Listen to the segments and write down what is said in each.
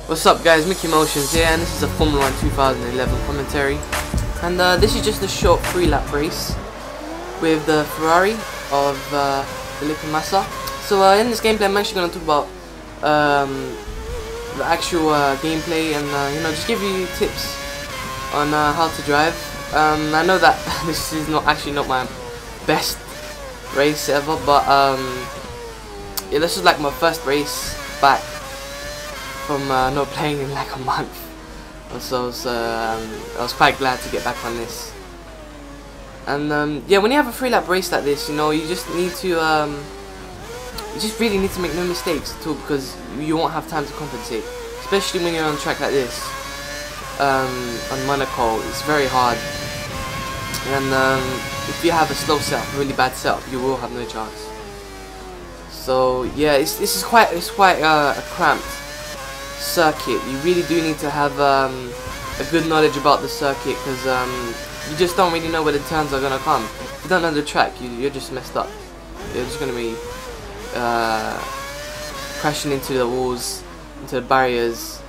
What's up guys, Mickey Motions here, and this is a Formula 1 2011 commentary. And this is just a short 3-lap race with the Ferrari of Felipe Massa. So in this gameplay I'm actually going to talk about the actual gameplay and just give you tips on how to drive. I know that this is not my best race ever, but yeah, this was like my first race back from not playing in like a month or so, I was quite glad to get back on this. And yeah, when you have a 3-lap race like this, you just need to you just really need to make no mistakes at all, because you won't have time to compensate, especially when you're on a track like this. On Monaco, it's very hard, and if you have a slow setup, really bad setup, you will have no chance. So yeah, this is quite a cramped circuit. You really do need to have a good knowledge about the circuit, because you just don't really know where the turns are gonna come. If you don't know the track, you're just messed up. You're just gonna be crashing into the walls, into the barriers,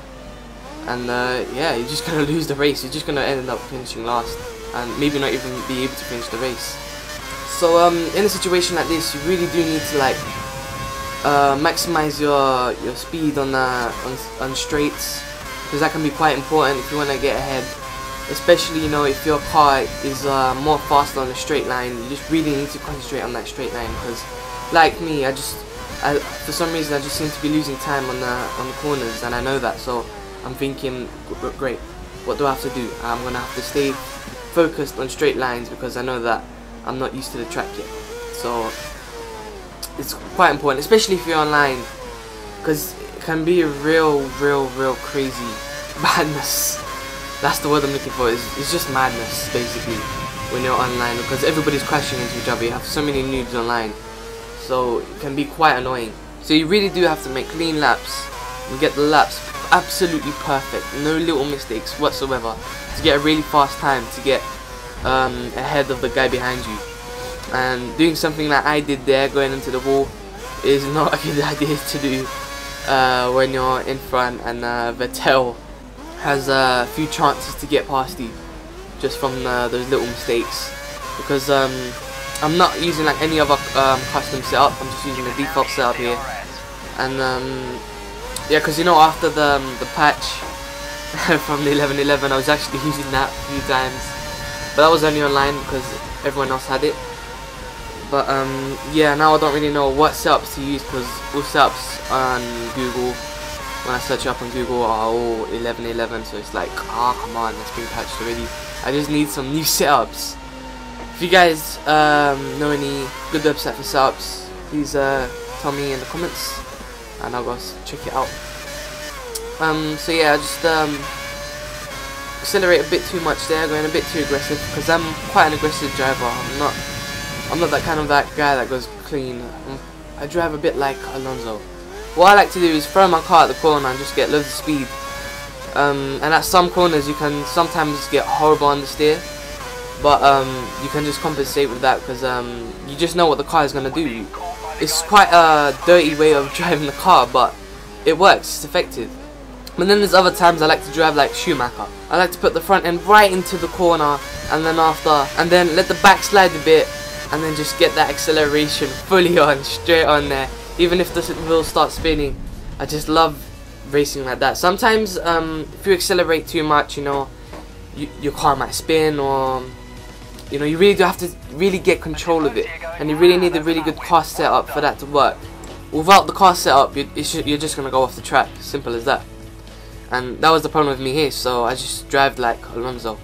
and yeah, you're just gonna lose the race. You're just gonna end up finishing last, and maybe not even be able to finish the race. So in a situation like this, you really do need to like maximize your speed on straights, because that can be quite important if you want to get ahead. Especially if your car is more faster on a straight line, you just really need to concentrate on that straight line, because like me, for some reason I just seem to be losing time on the corners, and I know that. So I'm thinking, great, what do I have to do? I'm gonna have to stay focused on straight lines, because I know that I'm not used to the track yet. So it's quite important, especially if you're online, because it can be a real crazy madness. That's the word I'm looking for. It's just madness basically when you're online, because everybody's crashing into each other. You have so many noobs online, so it can be quite annoying. So you really do have to make clean laps and get the laps absolutely perfect, no little mistakes whatsoever, to get a really fast time, to get ahead of the guy behind you. And doing something like I did there, going into the wall, is not a good idea to do when you're in front, and Vettel has a few chances to get past you just from those little mistakes, because I'm not using like any other custom setup. I'm just using the default setup here. And yeah, because after the patch from the 11.11, I was actually using that a few times, but that was only online because everyone else had it. But yeah, now I don't really know what setups to use, because all setups on Google, when I search up on Google, are all 11.11, so it's like, come on, it's been patched already. I just need some new setups. If you guys know any good website for setups, please tell me in the comments, and I'll go check it out. So yeah, I just accelerate a bit too much there, going a bit too aggressive, because I'm quite an aggressive driver. I'm not that kind of guy that goes clean. I drive a bit like Alonso. What I like to do is throw my car at the corner and just get loads of speed. And at some corners you can sometimes get horrible understeer, but you can just compensate with that, because you just know what the car is going to do. It's quite a dirty way of driving the car, but it works, it's effective. But then there's other times I like to drive like Schumacher. I like to put the front end right into the corner, and then let the back slide a bit, and then just get that acceleration fully on, straight on there, even if the wheel starts spinning. I just love racing like that. Sometimes if you accelerate too much, your car might spin, or you really do have to really get control of it, and you really need a really good car setup for that to work. Without the car setup, you're just gonna go off the track, simple as that. And that was the problem with me here, so I just drive like Alonso.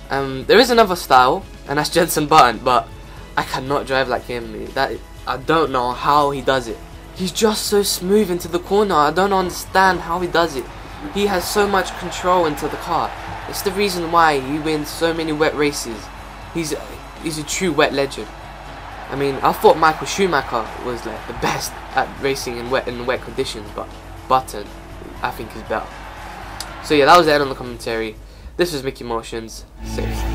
There is another style, and that's Jenson Button, but I cannot drive like him. I don't know how he does it. He's just so smooth into the corner. I don't understand how he does it. He has so much control into the car. It's the reason why he wins so many wet races. He's a true wet legend. I mean, I thought Michael Schumacher was like the best at racing in wet conditions, but Button, I think, is better. So yeah, that was the end of the commentary. This was Mickey Motions. Safe.